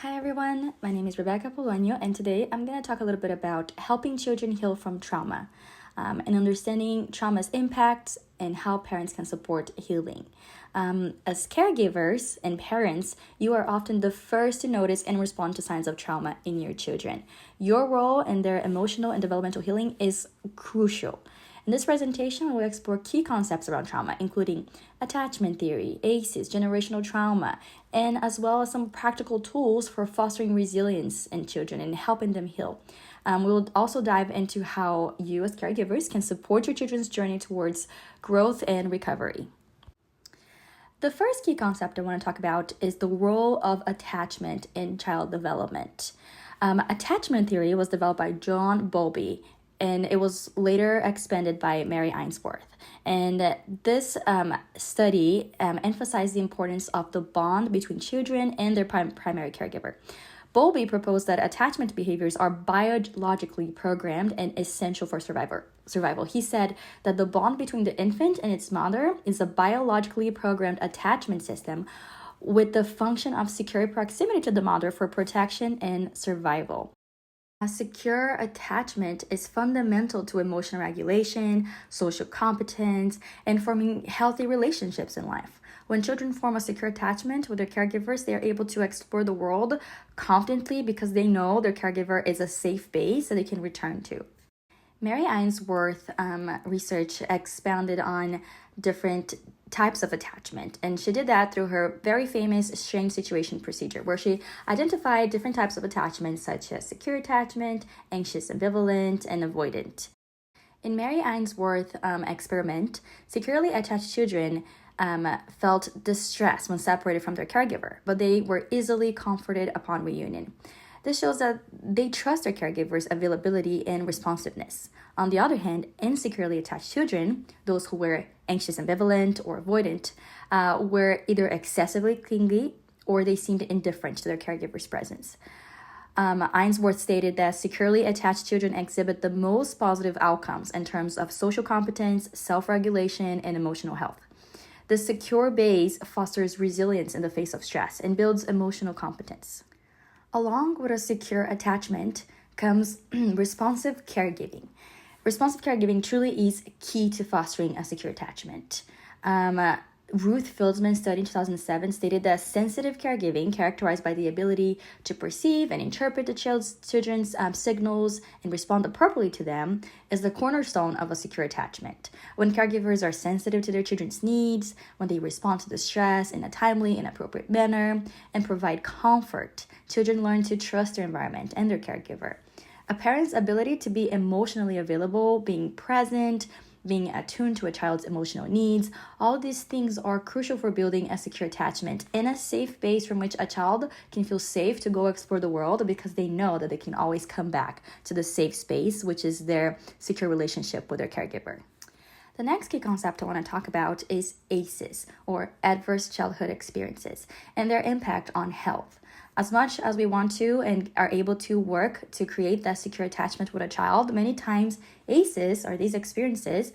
Hi everyone, my name is Rebecca Polonio, and today I'm going to talk a little bit about helping children heal from trauma and understanding trauma's impacts and how parents can support healing. As caregivers and parents, you are often the first to notice and respond to signs of trauma in your children. Your role in their emotional and developmental healing is crucial. In this presentation, we'll explore key concepts around trauma, including attachment theory, ACEs, generational trauma, and as well as some practical tools for fostering resilience in children and helping them heal. We'll also dive into how you as caregivers can support your children's journey towards growth and recovery. The first key concept I want to talk about is the role of attachment in child development. Attachment theory was developed by John Bowlby, and it was later expanded by Mary Ainsworth. And this study emphasized the importance of the bond between children and their primary caregiver. Bowlby proposed that attachment behaviors are biologically programmed and essential for survival. He said that the bond between the infant and its mother is a biologically programmed attachment system with the function of secure proximity to the mother for protection and survival. A secure attachment is fundamental to emotional regulation, social competence, and forming healthy relationships in life. When children form a secure attachment with their caregivers, they are able to explore the world confidently because they know their caregiver is a safe base that they can return to. Mary Ainsworth research expounded on different types of attachment, and she did that through her very famous strange situation procedure, where she identified different types of attachment such as secure attachment, anxious ambivalent, and avoidant. In Mary Ainsworth experiment, securely attached children felt distress when separated from their caregiver, but they were easily comforted upon reunion. This shows that they trust their caregiver's availability and responsiveness. On the other hand, insecurely attached children, those who were anxious ambivalent or avoidant, were either excessively clingy or they seemed indifferent to their caregiver's presence. Ainsworth stated that securely attached children exhibit the most positive outcomes in terms of social competence, self-regulation, and emotional health. The secure base fosters resilience in the face of stress and builds emotional competence. Along with a secure attachment comes responsive caregiving. Responsive caregiving truly is key to fostering a secure attachment. Ruth Fieldman's study in 2007 stated that sensitive caregiving, characterized by the ability to perceive and interpret the children's signals and respond appropriately to them, is the cornerstone of a secure attachment. When caregivers are sensitive to their children's needs, when they respond to the stress in a timely and appropriate manner, and provide comfort, children learn to trust their environment and their caregiver. A parent's ability to be emotionally available, being present, being attuned to a child's emotional needs, all these things are crucial for building a secure attachment and a safe base from which a child can feel safe to go explore the world because they know that they can always come back to the safe space, which is their secure relationship with their caregiver. The next key concept I want to talk about is ACEs, or Adverse Childhood Experiences, and their impact on health. As much as we want to and are able to work to create that secure attachment with a child, many times ACEs, or these experiences,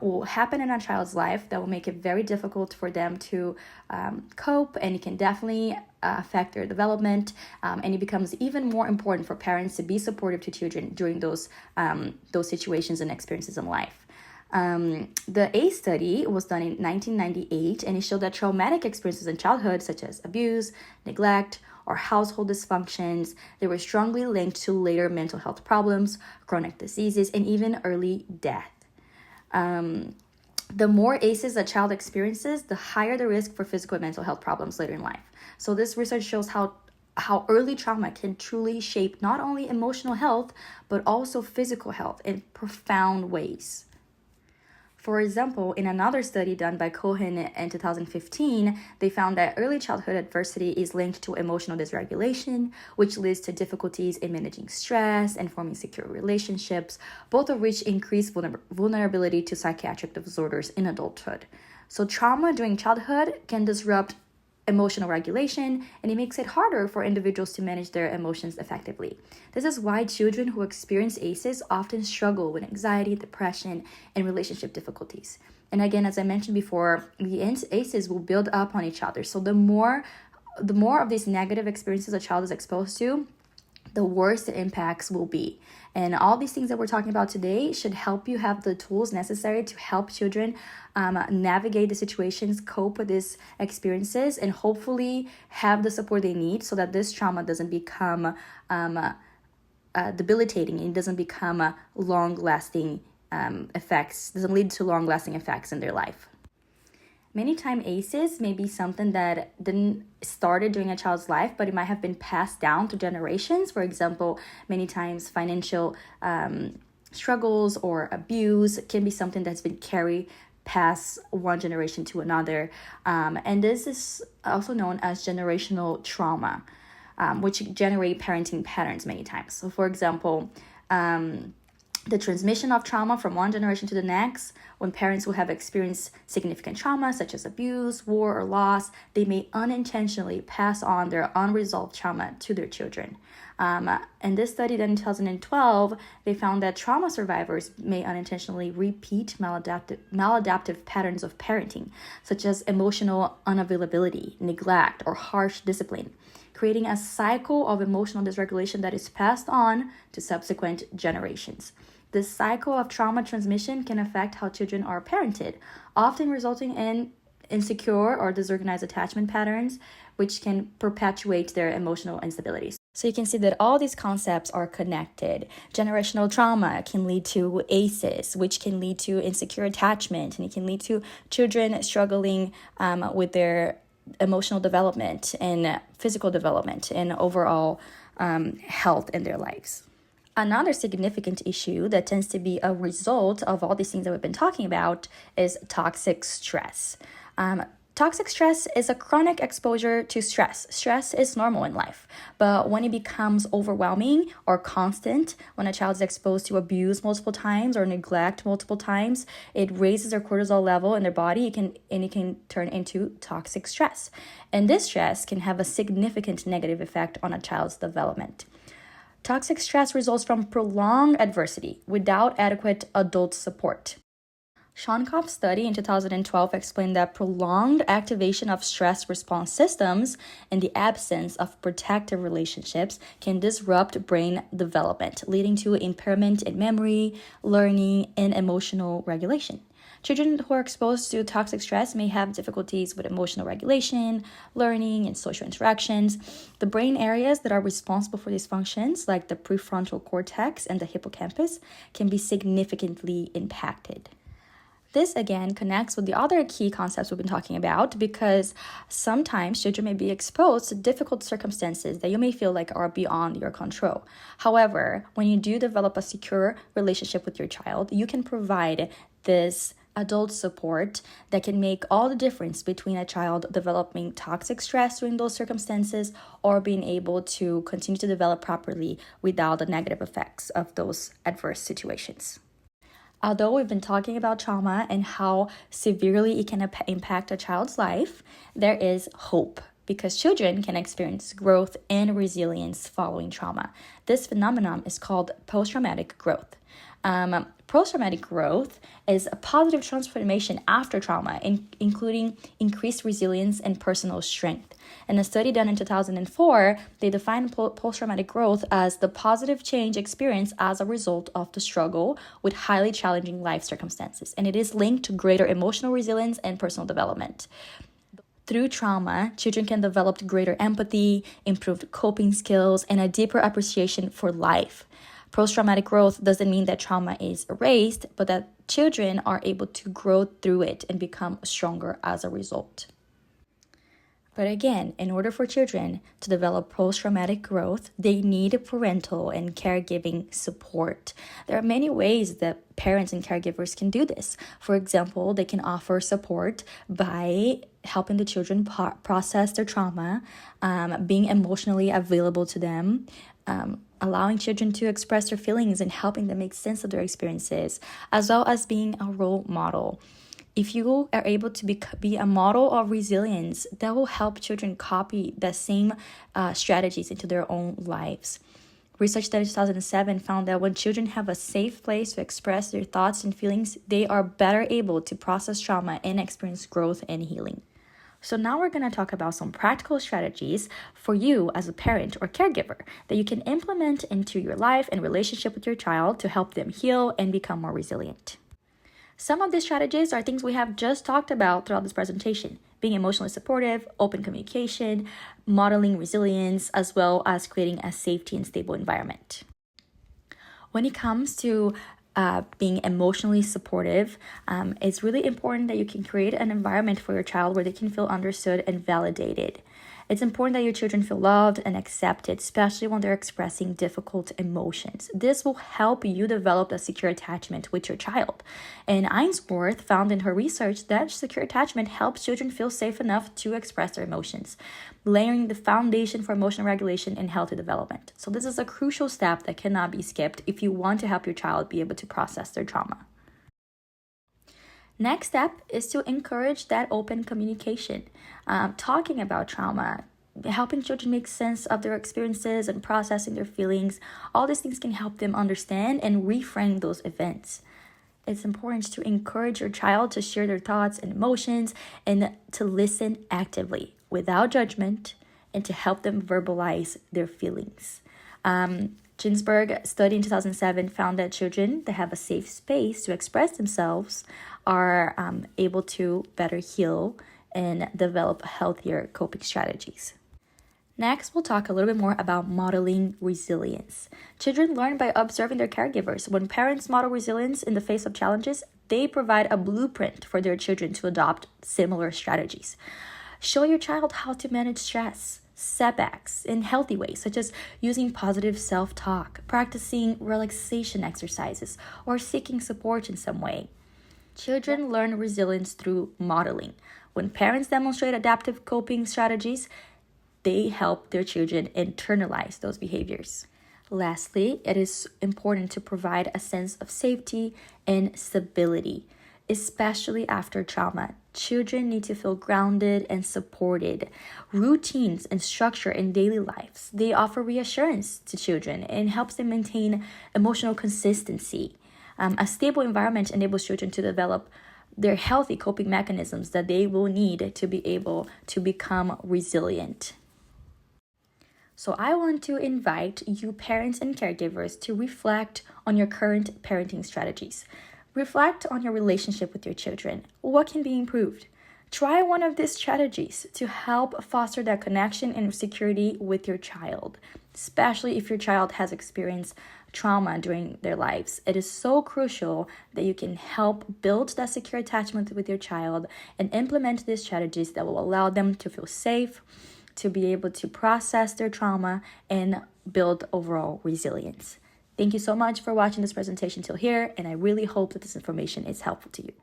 will happen in a child's life that will make it very difficult for them to cope, and it can definitely affect their development, and it becomes even more important for parents to be supportive to children during those situations and experiences in life. The ACE study was done in 1998, and it showed that traumatic experiences in childhood, such as abuse, neglect, or household dysfunctions, they were strongly linked to later mental health problems, chronic diseases, and even early death. The more ACEs a child experiences, the higher the risk for physical and mental health problems later in life. So this research shows how early trauma can truly shape not only emotional health, but also physical health in profound ways. For example, in another study done by Cohen in 2015, they found that early childhood adversity is linked to emotional dysregulation, which leads to difficulties in managing stress and forming secure relationships, both of which increase vulnerability to psychiatric disorders in adulthood. So trauma during childhood can disrupt emotional regulation, and it makes it harder for individuals to manage their emotions effectively. This is why children who experience ACEs often struggle with anxiety, depression, and relationship difficulties. And again, as I mentioned before, the ACEs will build up on each other. So the more the more of these negative experiences a child is exposed to, the worse the impacts will be. And all these things that we're talking about today should help you have the tools necessary to help children navigate the situations, cope with these experiences, and hopefully have the support they need so that this trauma doesn't become debilitating and doesn't become long-lasting effects, doesn't lead to long-lasting effects in their life. Many times ACEs may be something that didn't started during a child's life, but it might have been passed down to generations. For example, many times financial struggles or abuse can be something that's been carried past one generation to another. And this is also known as generational trauma, which generate parenting patterns many times. So for example, the transmission of trauma from one generation to the next, when parents will have experienced significant trauma such as abuse, war, or loss, they may unintentionally pass on their unresolved trauma to their children. And this study done in 2012, they found that trauma survivors may unintentionally repeat maladaptive patterns of parenting, such as emotional unavailability, neglect, or harsh discipline, creating a cycle of emotional dysregulation that is passed on to subsequent generations. This cycle of trauma transmission can affect how children are parented, often resulting in insecure or disorganized attachment patterns, which can perpetuate their emotional instabilities. So you can see that all these concepts are connected. Generational trauma can lead to ACEs, which can lead to insecure attachment, and it can lead to children struggling with their emotional development and physical development and overall health in their lives. Another significant issue that tends to be a result of all these things that we've been talking about is toxic stress. Toxic stress is a chronic exposure to stress. Stress is normal in life, but when it becomes overwhelming or constant, when a child is exposed to abuse multiple times or neglect multiple times, it raises their cortisol level in their body. It can turn into toxic stress. And this stress can have a significant negative effect on a child's development. Toxic stress results from prolonged adversity without adequate adult support. Schoenkopf's study in 2012 explained that prolonged activation of stress response systems in the absence of protective relationships can disrupt brain development, leading to impairment in memory, learning, and emotional regulation. Children who are exposed to toxic stress may have difficulties with emotional regulation, learning, and social interactions. The brain areas that are responsible for these functions, like the prefrontal cortex and the hippocampus, can be significantly impacted. This again connects with the other key concepts we've been talking about, because sometimes children may be exposed to difficult circumstances that you may feel like are beyond your control. However, when you do develop a secure relationship with your child, you can provide this adult support that can make all the difference between a child developing toxic stress during those circumstances or being able to continue to develop properly without the negative effects of those adverse situations. Although we've been talking about trauma and how severely it can impact a child's life, there is hope, because children can experience growth and resilience following trauma. This phenomenon is called post-traumatic growth. Post-traumatic growth is a positive transformation after trauma, including increased resilience and personal strength. In a study done in 2004, they defined post-traumatic growth as the positive change experienced as a result of the struggle with highly challenging life circumstances, and it is linked to greater emotional resilience and personal development. Through trauma, children can develop greater empathy, improved coping skills, and a deeper appreciation for life. Post-traumatic growth doesn't mean that trauma is erased, but that children are able to grow through it and become stronger as a result. But again, in order for children to develop post-traumatic growth, they need parental and caregiving support. There are many ways that parents and caregivers can do this. For example, they can offer support by helping the children process their trauma, being emotionally available to them, allowing children to express their feelings and helping them make sense of their experiences, as well as being a role model. If you are able to be a model of resilience, that will help children copy the same strategies into their own lives. Research done in 2007 found that when children have a safe place to express their thoughts and feelings, they are better able to process trauma and experience growth and healing. So now we're going to talk about some practical strategies for you as a parent or caregiver that you can implement into your life and relationship with your child to help them heal and become more resilient. Some of these strategies are things we have just talked about throughout this presentation: being emotionally supportive, open communication, modeling resilience, as well as creating a safety and stable environment. When it comes to being emotionally supportive, it's really important that you can create an environment for your child where they can feel understood and validated. It's important that your children feel loved and accepted, especially when they're expressing difficult emotions. This will help you develop a secure attachment with your child. And Ainsworth found in her research that secure attachment helps children feel safe enough to express their emotions, layering the foundation for emotional regulation and healthy development. So this is a crucial step that cannot be skipped if you want to help your child be able to process their trauma. Next step is to encourage that open communication. Talking about trauma, helping children make sense of their experiences and processing their feelings. All these things can help them understand and reframe those events. It's important to encourage your child to share their thoughts and emotions and to listen actively without judgment and to help them verbalize their feelings. Ginsberg study in 2007 found that children that have a safe space to express themselves are able to better heal and develop healthier coping strategies. Next, we'll talk a little bit more about modeling resilience. Children learn by observing their caregivers. When parents model resilience in the face of challenges, they provide a blueprint for their children to adopt similar strategies. Show your child how to manage stress, setbacks in healthy ways, such as using positive self-talk, practicing relaxation exercises, or seeking support in some way. Children learn resilience through modeling. When parents demonstrate adaptive coping strategies, they help their children internalize those behaviors. Lastly, it is important to provide a sense of safety and stability, especially after trauma. Children need to feel grounded and supported. Routines and structure in daily lives, they offer reassurance to children and helps them maintain emotional consistency. A stable environment enables children to develop their healthy coping mechanisms that they will need to be able to become resilient. So I want to invite you parents and caregivers to reflect on your current parenting strategies. Reflect on your relationship with your children. What can be improved? Try one of these strategies to help foster that connection and security with your child, especially if your child has experienced trauma during their lives. It is so crucial that you can help build that secure attachment with your child and implement these strategies that will allow them to feel safe, to be able to process their trauma and build overall resilience. Thank you so much for watching this presentation till here, and I really hope that this information is helpful to you.